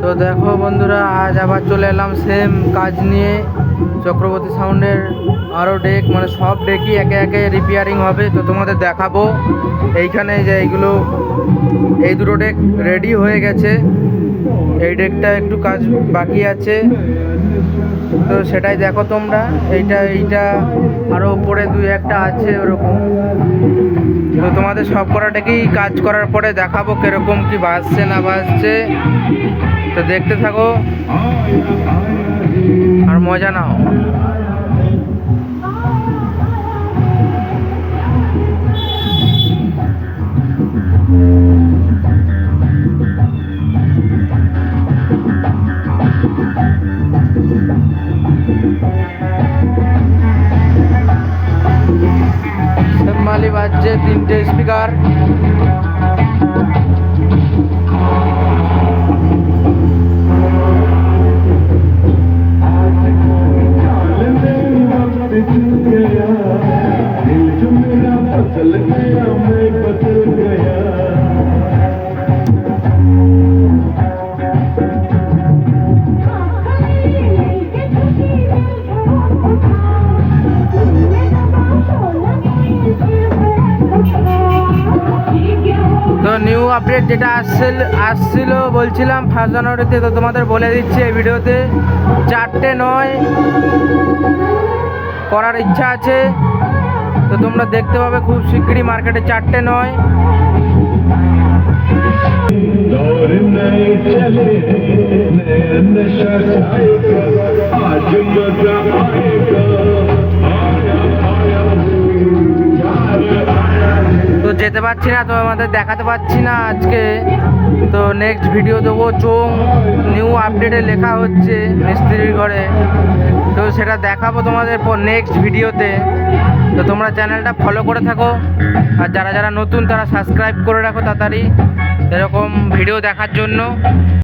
তো দেখো বন্ধুরা, আজ আবার চলে এলাম সেম কাজ নিয়ে। চক্রবর্তী সাউন্ডের আরও ডেক, মানে সব ডেকই একে একে রিপেয়ারিং হবে। তো তোমাদের দেখাবো এইখানে যে এই দুটো ডেক রেডি হয়ে গেছে, এই ডেকটা একটু কাজ বাকি আছে, তো সেটাই দেখো তোমরা। এইটা আরও উপরে দুই একটা আছে ওরকম। তো তোমাদের সব করাটাকেই কাজ করার পরে দেখাবো কিরকম কি বাজছে না বাজছে। তো দেখতে থাকো আর মজা নাও। মালি বাজছে 3টে স্পিকার। তো নিউ আপডেট যেটা আসছিল বলছিলাম 1 জানুয়ারিতে, তো তোমাদের বলে দিচ্ছি এই ভিডিওতে 4টে নয় করার ইচ্ছা আছে। তো তোমরা দেখতে পাবে খুব শিগগিরই মার্কেটে 4টে নয়। তো যেতে পারছি না, তো আমাদের দেখাতে পারছি না আজকে। তো নেক্সট ভিডিও দেবো। চোং নিউ আপডেটে লেখা হচ্ছে মিস্ত্রির ঘরে, তো সেটা দেখাবো তোমাদের নেক্সট ভিডিওতে। তো তোমরা চ্যানেলটা ফলো করে থাকো, আর যারা যারা নতুন তারা সাবস্ক্রাইব করে রাখো তাড়াতাড়ি এরকম ভিডিও দেখার জন্য।